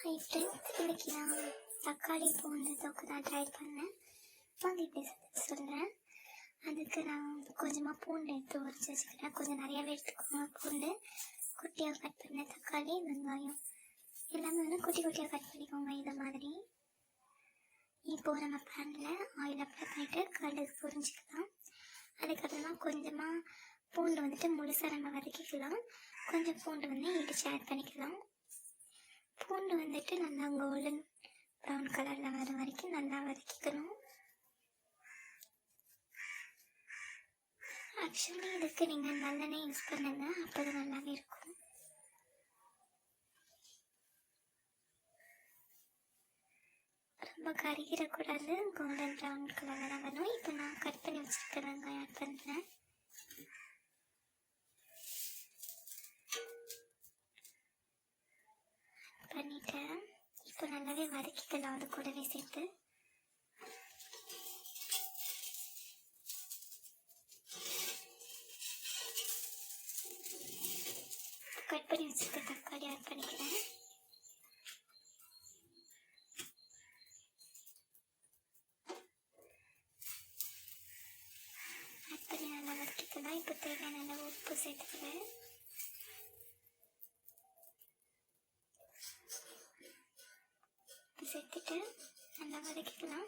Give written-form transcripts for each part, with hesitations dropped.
Hi friends, இன்றைக்கி நான் தக்காளி பூண்டு தொக்கு தான் ட்ரை பண்ணேன். வாங்க எப்படி சொல்கிறேன். அதுக்கு நான் கொஞ்சமாக பூண்டு எடுத்து உரிச்சு வச்சுக்கிறேன். கொஞ்சம் நிறையாவே எடுத்துக்கோங்க. பூண்டு குட்டியாக கட் பண்ண, தக்காளி, வெங்காயம் எல்லாமே வந்து குட்டி குட்டியாக கட் பண்ணிக்கோங்க. இந்த மாதிரி இப்போது நம்ம பேனில் ஆயில் அப்ளை பண்ணிவிட்டு கடுகு பொரிஞ்சிக்கலாம். அதுக்கப்புறமா கொஞ்சமாக பூண்டு வந்துட்டு முழுசாக நம்ம வதக்கிக்கலாம். கொஞ்சம் பூண்டு வந்து இடித்து ஆட் பண்ணிக்கலாம். பூண்டு வந்துட்டு நல்லா கோல்டன் ப்ரௌன் கலரில் வர வரைக்கும் நல்லா வதக்கிக்கணும். ஆக்சுவலி இதுக்கு நீங்கள் நல்லெண்ணெய் யூஸ் பண்ணுங்க, அப்போ தான் நல்லாவே இருக்கும். ரொம்ப கருகிடக்கூடாது, கோல்டன் ப்ரௌன் கலரில் தான் வரணும். இப்போ நான் கட் பண்ணி வச்சுருக்க வெங்காயம் ஆட் பண்ணுறேன். பண்ணிவிட்டு இப்போ நல்லாவே வதக்கிக்கலாம். அது கூடவே சேர்த்து கட் பண்ணி வச்சுருக்க தக்காளி ஆட் பண்ணிக்கிறேன். ஆட் பண்ணி நல்லா வதக்கிக்கலாம். இப்போ தேவையான நல்லா உப்பு சேர்த்துக்கிறேன். சேர்த்துட்டு நல்லா வதக்கிக்கலாம்.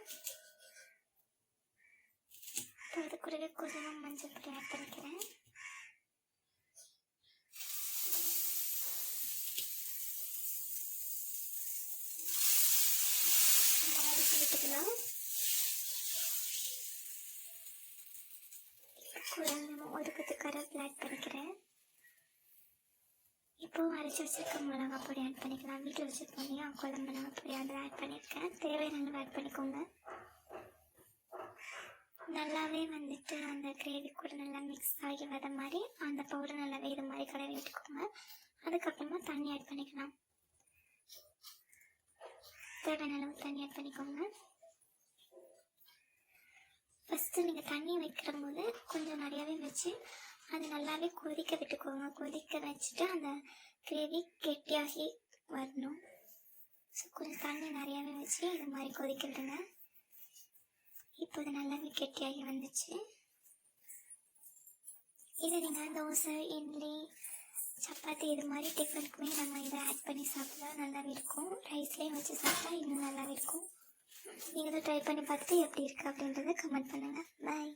இப்போ அது கூடவே கொஞ்சமாக மஞ்சள் பொடி ஆட் பண்ணிக்கிறேன். நல்லா வதக்கி விட்டுக்கலாம். கூட நம்ம ஒரு கொத்து கருவேப்பிலை ஆட் பண்ணிக்கிறேன். இப்போது அரைச்சி வச்சுருக்க மிளகா பொடி ஆட் பண்ணிக்கலாம். வீட்டில் வச்சுருக்கோம் இல்லையா, குழம்பு மிளகா பொடி அதில் ஆட் பண்ணியிருக்கேன். தேவையான ஆட் பண்ணிக்கோங்க. நல்லாவே வந்துட்டு அந்த கிரேவி கூட நல்லா மிக்ஸ் ஆகி வர மாதிரி அந்த பவுடர் நல்லாவே இது மாதிரி கலரி விட்டுக்கோங்க. அதுக்கப்புறமா தண்ணி ஆட் பண்ணிக்கலாம். தேவையான அளவு தண்ணி ஆட் பண்ணிக்கோங்க. ஃபஸ்ட்டு நீங்கள் தண்ணி வைக்கிற போது கொஞ்சம் நிறையாவே வச்சு அது நல்லாவே கொதிக்க விட்டுக்கோங்க. கொதிக்க வச்சுட்டு அந்த கிரேவி கெட்டியாகி வரணும். ஸோ கொஞ்சம் தண்ணி நிறையாவே வச்சு இது மாதிரி கொதிக்க விடுங்க. இப்போ இது நல்லாவே கெட்டியாகி வந்துச்சு. இதை நீங்கள் தோசை, இட்லி, சப்பாத்தி இது மாதிரி டிஃபனுக்குமே நம்ம இதை ஆட் பண்ணி சாப்பிட்டா நல்லாவே இருக்கும். ரைஸ்லேயும் வச்சு சாப்பிட்டா இன்னும் நல்லாவே இருக்கும். நீங்களும் ட்ரை பண்ணி பார்த்துட்டு எப்படி இருக்குது அப்படின்றத கமெண்ட் பண்ணுங்கள். பாய்.